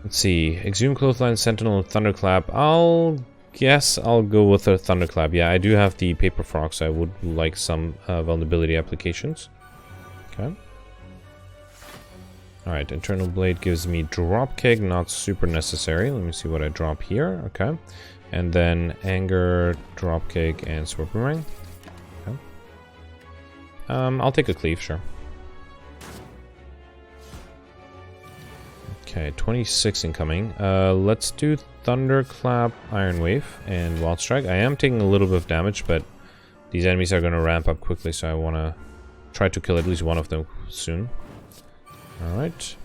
Let's see. Exhume Clothesline, Sentinel, and Thunderclap. I'll guess I'll go with a Thunderclap. Yeah, I do have the Paper Frog, so I would like some vulnerability applications. Okay. Alright, Internal Blade gives me Dropkick, not super necessary. Let me see what I drop here. Okay. And then Anger, Dropkick, and Sword Boomerang. Okay. I'll take a Cleave, sure. Okay, 26 incoming. Let's do Thunderclap, Iron Wave, and Wild Strike. I am taking a little bit of damage, but these enemies are going to ramp up quickly, so I want to try to kill at least one of them soon. Alright.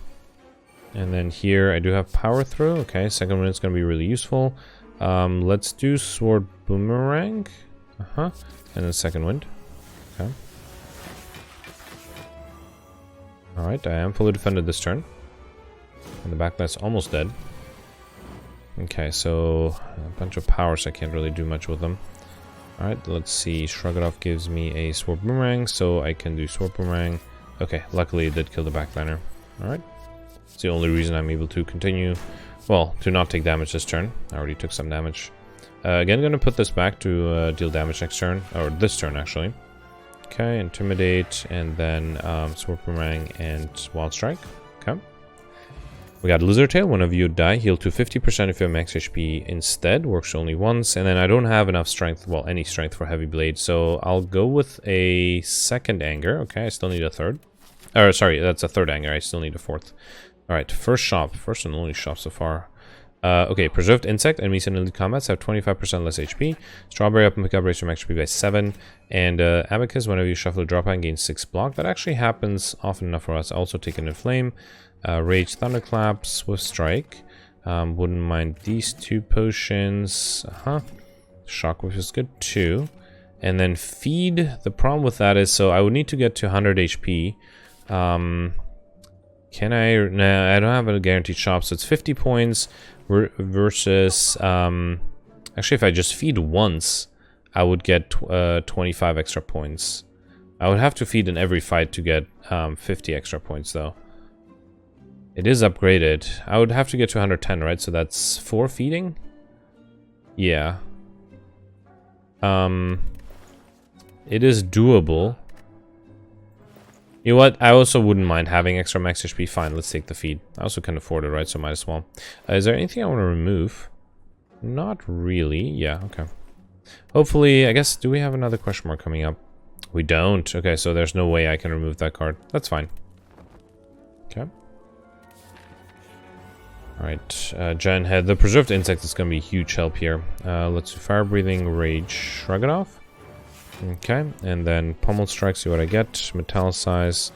And then here I do have power through. Okay, second wind is going to be really useful. Let's do sword boomerang. And then second wind. Okay. Alright, I am fully defended this turn. And the backlight's almost dead. Okay, so a bunch of powers, I can't really do much with them. Alright, let's see. Shrug It Off gives me a sword boomerang, so I can do sword boomerang. Okay, luckily it did kill the backliner. Alright. It's the only reason I'm able to continue, well, to not take damage this turn. I already took some damage. Again, going to put this back to deal damage next turn, or this turn actually. Okay, Intimidate, and then Sword Boomerang and Wild Strike. Okay. We got Lizard Tail. Whenever you die, heal to 50% if you have max HP instead. Works only once. And then I don't have enough strength, well, any strength for Heavy Blade, so I'll go with a second Anger. Okay, I still need a third. Or, sorry, that's a third Anger. I still need a fourth. Alright, first shop. First and only shop so far. Okay, Preserved Insect. Enemies in elite combats have 25% less HP. Strawberry up and pick up raise your max HP by 7. And Abacus, whenever you shuffle a drop hand, gains 6 block. That actually happens often enough for us. Also taken in Flame. Rage, Thunderclap, Swift Strike. Wouldn't mind these 2 potions. Shockwave is good too. And then Feed. The problem with that is, so I would need to get to 100 HP. Can I? Nah, I don't have a guaranteed shop, so it's 50 points versus... actually, if I just feed once, I would get 25 extra points. I would have to feed in every fight to get 50 extra points, though. It is upgraded. I would have to get to 110, right? So that's 4 feeding? Yeah. It is doable. You know what? I also wouldn't mind having extra max HP. Fine, let's take the feed. I also can afford it, right? So might as well. Is there anything I want to remove? Not really. Yeah, okay. Hopefully, I guess, do we have another question mark coming up? We don't. Okay, so there's no way I can remove that card. That's fine. Okay. Alright, Giant Head. The Preserved Insect is going to be a huge help here. Let's do Fire Breathing, Rage, Shrug It Off. Okay, and then Pummel Strike, see what I get. Metallicize.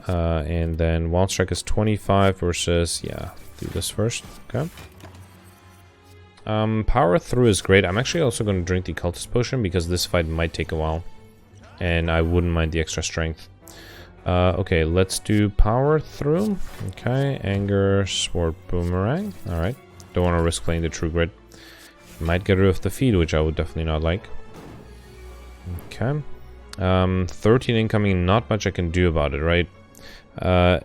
And then Wild Strike is 25 versus, yeah, do this first. Okay. Power Through is great. I'm actually also going to drink the Cultist Potion because this fight might take a while. And I wouldn't mind the extra strength. Okay, let's do Power Through. Okay, Anger, Sword Boomerang. Alright, don't want to risk playing the True Grit. Might get rid of the feed, which I would definitely not like. Okay. 13 incoming, not much I can do about it, right?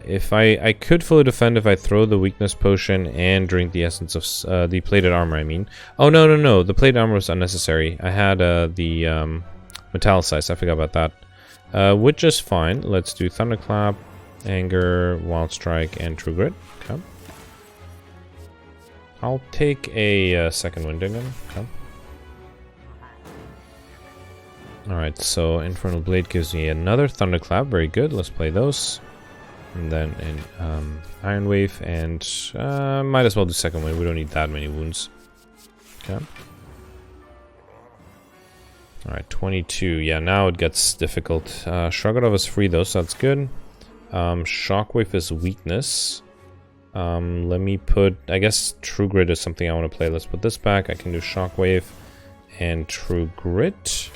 If I could fully defend if I throw the Weakness Potion and drink the Essence of the Plated Armor, I mean. Oh, no. The Plated Armor was unnecessary. I had the Metallicize. I forgot about that. Which is fine. Let's do Thunderclap, Anger, Wild Strike, and True Grit. Okay. I'll take a second wind again. Okay. Alright, so Infernal Blade gives me another Thunderclap. Very good. Let's play those. And then in Iron Wave, and might as well do second wave. We don't need that many wounds. Okay. Alright, 22. Yeah, now it gets difficult. Shrug It Off is free though, so that's good. Shockwave is weakness. Let me put... I guess True Grit is something I want to play. Let's put this back. I can do Shockwave and True Grit.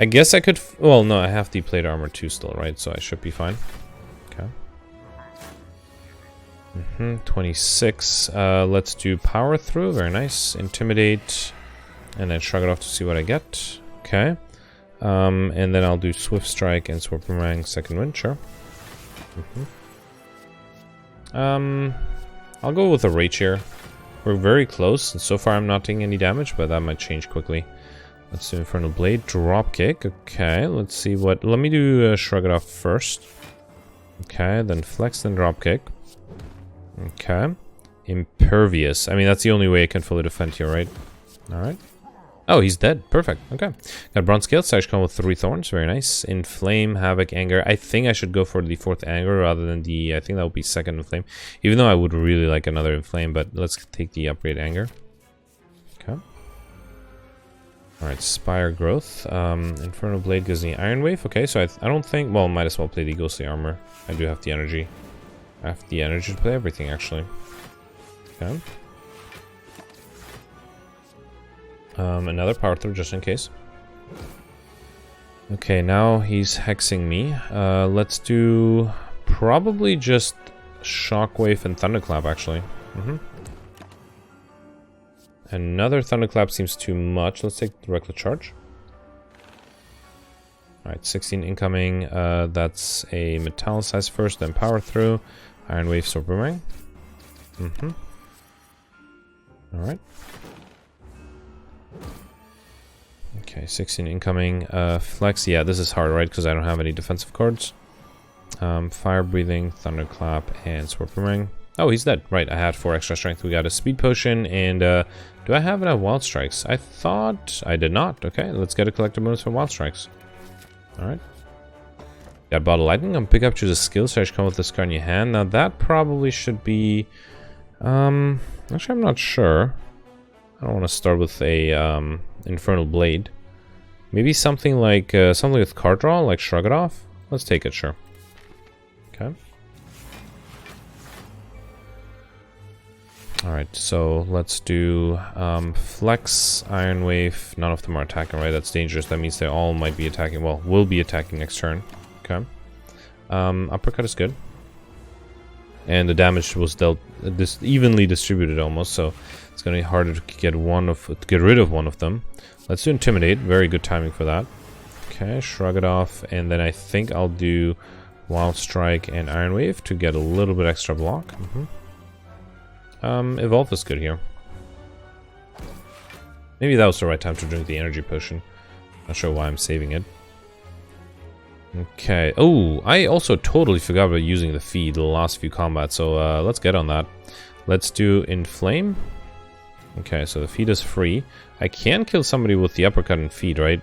I guess I could... Well, no, I have the Plate Armor 2 still, right? So I should be fine. Okay. 26. Let's do Power Through. Very nice. Intimidate. And then Shrug It Off to see what I get. Okay. And then I'll do Swift Strike and Sword Boomerang second wind. Sure. I'll go with a Rage here. We're very close, and so far I'm not taking any damage, but that might change quickly. Let's do Infernal Blade. Dropkick. Okay, let's see what... Let me do Shrug It Off first. Okay, then Flex, then Dropkick. Okay. Impervious. I mean, that's the only way I can fully defend here, right? Alright. Oh, he's dead. Perfect. Okay. Got Bronze Scale. Sarge come with 3 Thorns. Very nice. Inflame, Havoc, Anger. I think I should go for the 4th Anger rather than the... I think that would be 2nd Inflame. Even though I would really like another Inflame, but let's take the upgrade Anger. Okay. Alright, Spire Growth. Infernal Blade gives me Iron Wave. Okay, so I don't think... Well, might as well play the Ghostly Armor. I do have the energy. I have the energy to play everything, actually. Okay. Another power through, just in case. Okay, now he's hexing me. Let's do probably just Shockwave and Thunderclap, actually. Another Thunderclap seems too much. Let's take the Reckless Charge. Alright, 16 incoming. That's a Metallicize first, then Power Through. Iron Wave, Sword Boomerang. Alright. Okay, 16 incoming. Flex, yeah, this is hard, right? Because I don't have any defensive cards. Fire Breathing, Thunderclap, and Sword Boomerang. Oh, he's dead. Right, I had 4 extra strength. We got a Speed Potion, and do I have enough Wild Strikes? I thought I did not. Okay, let's get a collector bonus for Wild Strikes. Alright. Got Bottle Lightning. I'm pick up, choose a skill, so I should come with this card in your hand. Now that probably should be... actually, I'm not sure. I don't want to start with a Infernal Blade. Maybe something like something with card draw, like Shrug It Off. Let's take it, sure. Okay. Alright, so let's do Flex, Iron Wave. None of them are attacking, right? That's dangerous. That means they all might be attacking. Well, will be attacking next turn. Okay. Uppercut is good. And the damage was dealt evenly distributed almost, so it's going to be harder to get rid of one of them. Let's do Intimidate. Very good timing for that. Okay, Shrug It Off, and then I think I'll do Wild Strike and Iron Wave to get a little bit extra block. Evolve is good here. Maybe that was the right time to drink the energy potion. Not sure why I'm saving it. Okay. Oh, I also totally forgot about using the feed the last few combats, so let's get on that. Let's do Inflame. Okay, so the feed is free. I can kill somebody with the uppercut and feed, right?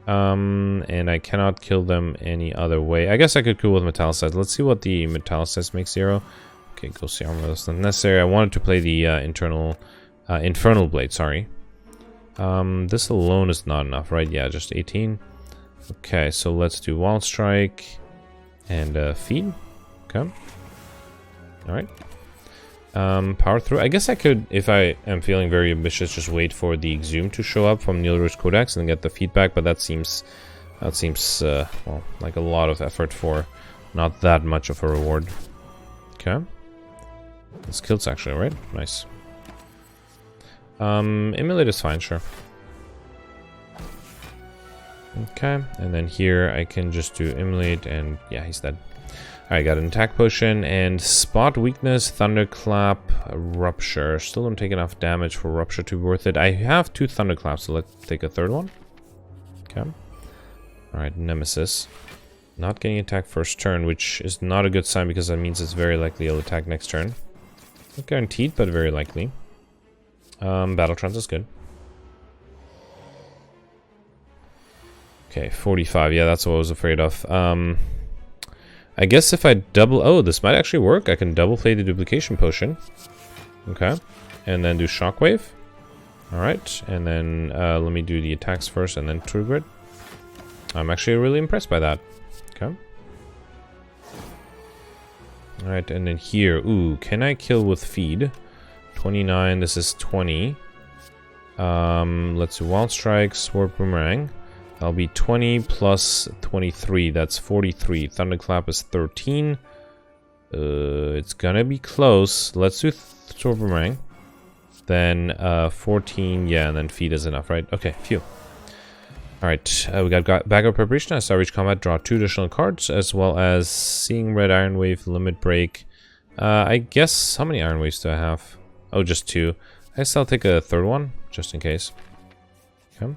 And I cannot kill them any other way. I guess I could kill with Metallicize. Let's see what the Metallicize makes 0. Okay, go see armor. That's not necessary. I wanted to play the Infernal Blade, sorry. This alone is not enough, right? Yeah, just 18. Okay, so let's do Wild Strike and feed. Okay. Alright. Power Through. I guess I could, if I am feeling very ambitious, just wait for the Exhume to show up from Neil Rush's Codex and get the feedback, but that seems well, like a lot of effort for not that much of a reward. Okay. This kills actually, right? Nice. Immolate is fine, sure. Okay, and then here I can just do Immolate, and yeah, he's dead. Alright, got an attack potion and spot weakness, thunderclap, rupture. Still don't take enough damage for rupture to be worth it. I have 2 thunderclaps, so let's take a third one. Okay. Alright, Nemesis. Not getting attacked first turn, which is not a good sign because that means it's very likely he'll attack next turn. Not guaranteed, but very likely. Battle Trance is good. Okay, 45. Yeah, that's what I was afraid of. I guess if I double... Oh, this might actually work. I can double play the duplication potion. Okay. And then do Shockwave. Alright. And then let me do the attacks first and then True Grit. I'm actually really impressed by that. Okay. Alright, and then here. Ooh, can I kill with feed? 29. This is 20. Let's do Wild Strike, Sword Boomerang. That'll be 20 plus 23. That's 43. Thunderclap is 13. It's gonna be close. Let's do Sword Boomerang. Then 14. Yeah, and then feed is enough, right? Okay, phew. Alright, we got backup preparation. As I reach combat, draw 2 additional cards, as well as Seeing Red, Iron Wave, Limit Break. I guess, how many Iron Waves do I have? Oh, just 2. I guess I'll take a third one, just in case. Okay.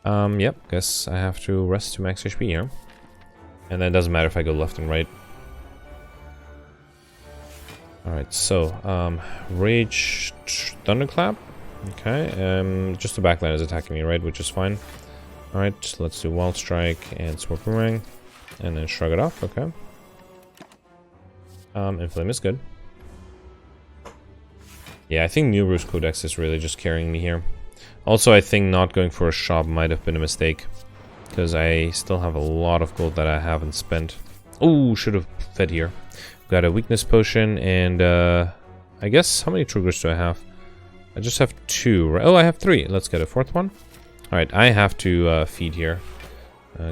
Yep, guess I have to rest to max HP here. And then it doesn't matter if I go left and right. Alright, so, Rage Thunderclap. Okay, just the backline is attacking me, right? Which is fine. Alright, let's do Wild Strike and Sword Boomerang. And then Shrug It Off, okay. Inflame is good. Yeah, I think Neil Rush's Codex is really just carrying me here. Also, I think not going for a shop might have been a mistake. Because I still have a lot of gold that I haven't spent. Oh, should have fed here. Got a weakness potion, and I guess, how many triggers do I have? I just have 2, right? Oh, I have 3. Let's get a 4th one. Alright, I have to feed here.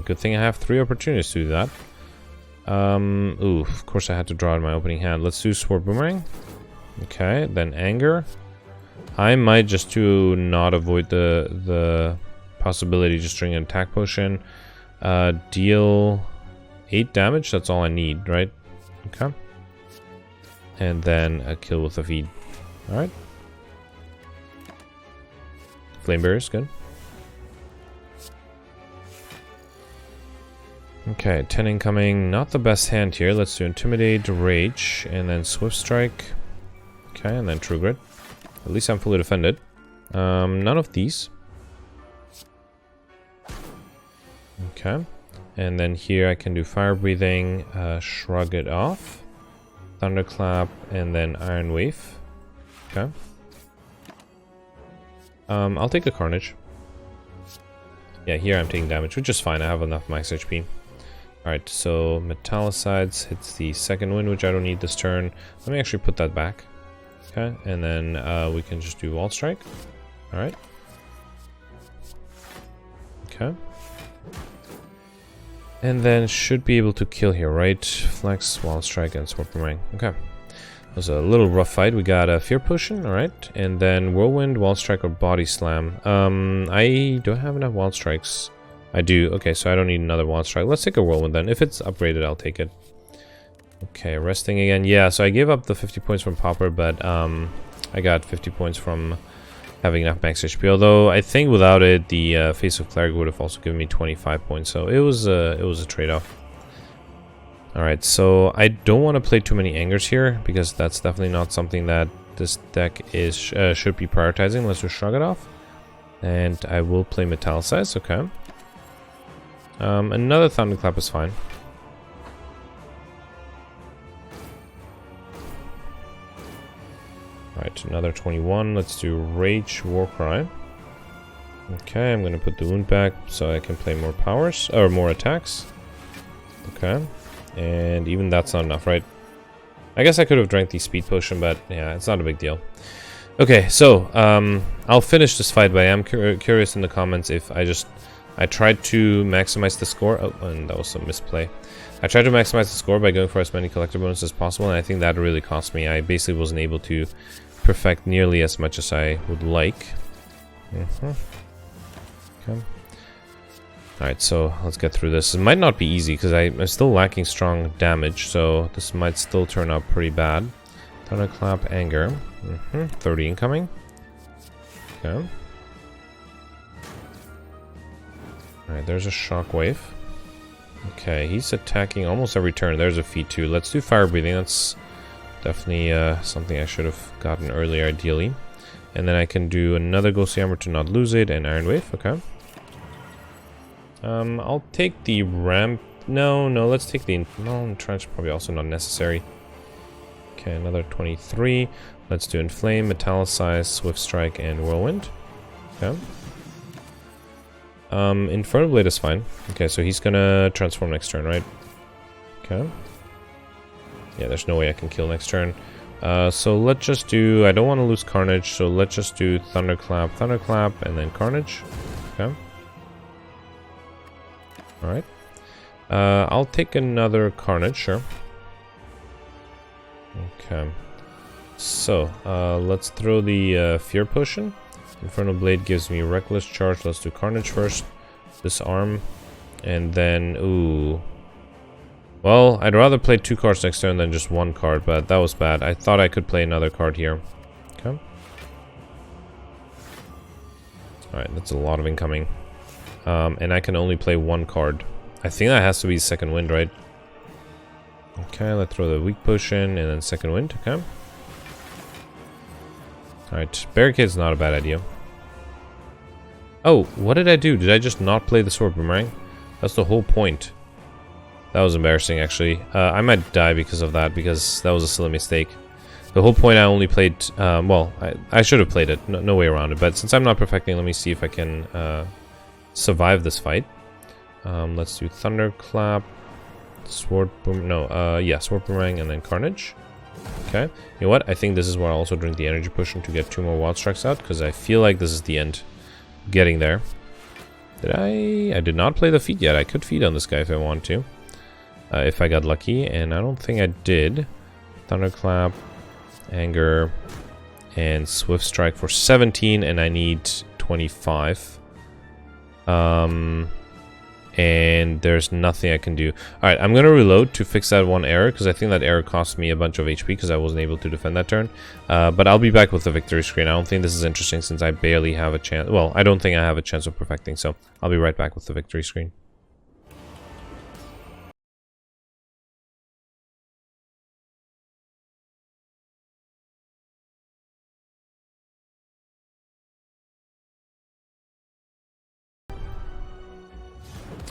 Good thing I have 3 opportunities to do that. Ooh, of course I had to draw in my opening hand. Let's do Sword Boomerang. Okay, then Anger. I might just to not avoid the possibility just drink an attack potion. Deal 8 damage, that's all I need, right? Okay. And then a kill with a feed. Alright. Flame Barrier is good. Okay, 10 incoming. Not the best hand here. Let's do Intimidate, Rage, and then Swift Strike. Okay, and then True Grit. At least I'm fully defended. None of these. Okay. And then here I can do Fire Breathing, Shrug it off, Thunderclap, and then Iron Wave. Okay. I'll take a Carnage. Yeah, here I'm taking damage, which is fine. I have enough max HP. Alright, so Metallicides hits the second wind, which I don't need this turn. Let me actually put that back. Okay, and then we can just do Wall Strike. Alright. Okay. And then should be able to kill here, right? Flex, Wall Strike, and Sword Boomerang. Okay. It was a little rough fight. We got a Fear Potion, alright. And then Whirlwind, Wall Strike, or Body Slam. I don't have enough Wall Strikes. I do. Okay, so I don't need another Wall Strike. Let's take a Whirlwind then. If it's upgraded, I'll take it. Okay, resting again. Yeah, so I gave up the 50 points from Pauper, but I got 50 points from having enough max HP. Although I think without it, the Face of Cleric would have also given me 25 points. So it was a trade-off. Alright, so I don't want to play too many Angers here, because that's definitely not something that this deck is should be prioritizing. Let's just shrug it off. And I will play Metallicize, okay. Another Thunderclap is fine. Alright, another 21. Let's do Rage Warcry. Okay, I'm gonna put the wound back so I can play more powers, or more attacks. Okay. And even that's not enough, right? I guess I could have drank the speed potion, but yeah, it's not a big deal. Okay, so I'll finish this fight, but I am curious in the comments if I tried to maximize the score. Oh, and that was a misplay. I tried to maximize the score by going for as many collector bonuses as possible, and I think that really cost me. I basically wasn't able to perfect nearly as much as I would like. Okay. Alright, so let's get through this. It might not be easy because I'm still lacking strong damage, so this might still turn out pretty bad. Thunderclap, Anger. 30 incoming. Okay. Alright, there's a Shockwave. Okay, he's attacking almost every turn. There's a feat too. Let's do Fire Breathing. That's definitely something I should have gotten earlier, ideally. And then I can do another Ghostly Armor to not lose it, and Iron Wave. Okay. I'll take the ramp. No, let's take the... No, Trench probably also not necessary. Okay, another 23. Let's do Inflame, Metallicize, Swift Strike, and Whirlwind. Okay. Infernal Blade is fine. Okay, so he's gonna transform next turn, right? Okay. Yeah, there's no way I can kill next turn. So let's just do... I don't want to lose Carnage, so let's just do Thunderclap, and then Carnage. Okay. Alright. I'll take another Carnage, sure. Okay. So, let's throw the Fear Potion. Infernal Blade gives me Reckless Charge. Let's do Carnage first. Disarm. And then, ooh. Well, I'd rather play 2 cards next turn than just 1 card, but that was bad. I thought I could play another card here. Okay. Alright, that's a lot of incoming. And I can only play 1 card. I think that has to be Second Wind, right? Okay, let's throw the Weak Potion and then Second Wind, okay. Alright, Barricade's not a bad idea. Oh, what did I do? Did I just not play the Sword Boomerang? That's the whole point. That was embarrassing, actually. I might die because of that, because that was a silly mistake. The whole point I only played... well, I should have played it. No way around it. But since I'm not perfecting, let me see if I can... survive this fight. Let's do Thunderclap. Sword boom, no, yeah, sword boomerang and then carnage. Okay, you know what? I think this is where I'll also drink the energy potion to get 2 more wild strikes out, because I feel like this is the end. Getting there. Did I did not play the feat yet. I could feed on this guy if I want to. If I got lucky, and I don't think I did. Thunderclap, anger, and swift strike for 17, and I need 25. And there's nothing I can do. Alright, I'm gonna reload to fix that one error, because I think that error cost me a bunch of HP because I wasn't able to defend that turn. But I'll be back with the victory screen. I don't think this is interesting since I barely have a chance. Well, I don't think I have a chance of perfecting, so I'll be right back with the victory screen.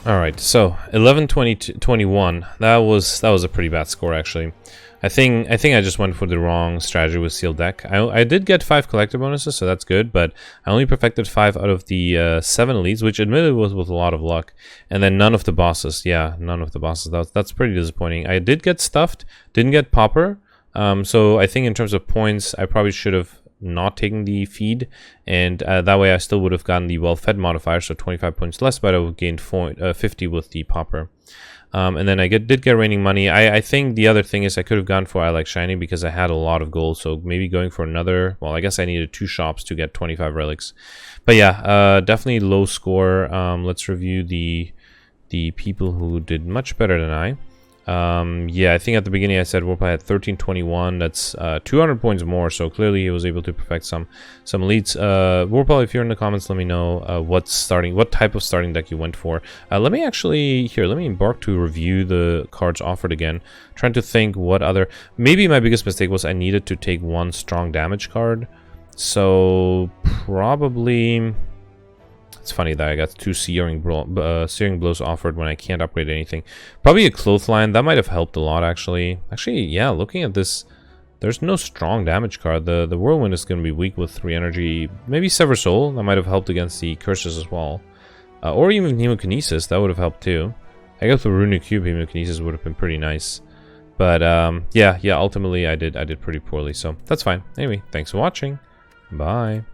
All right, so 11, 20, 21. That was a pretty bad score actually. I think I just went for the wrong strategy with sealed deck. I did get 5 collector bonuses, so that's good, but I only perfected 5 out of the 7 leads, which admittedly was with a lot of luck. And then none of the bosses. Yeah, none of the bosses. That's pretty disappointing. I did get stuffed, didn't get popper. So I think in terms of points, I probably should have not taking the feed, and that way I still would have gotten the well-fed modifier, so 25 points less, but I would have gained 50 with the popper. And then I did get raining money. I think the other thing is I could have gone for I like shiny because I had a lot of gold, so maybe going for another, well, I guess I needed 2 shops to get 25 relics. But yeah, definitely low score. Let's review the people who did much better than I. Yeah, I think at the beginning I said Warpile had 1321. That's 200 points more, so clearly he was able to perfect some leads. Warpile, if you're in the comments, let me know what type of starting deck you went for. Let me embark to review the cards offered again. Trying to think what other, maybe my biggest mistake was I needed to take 1 strong damage card. So probably, it's funny that I got 2 searing blows offered when I can't upgrade anything. Probably a clothesline. That might have helped a lot, actually. Actually, yeah, looking at this, there's no strong damage card. The whirlwind is going to be weak with 3 energy. Maybe Sever Soul. That might have helped against the curses as well. Or even Hemokinesis. That would have helped too. I guess with Runic Cube, Hemokinesis would have been pretty nice. But yeah, ultimately I did pretty poorly. So that's fine. Anyway, thanks for watching. Bye.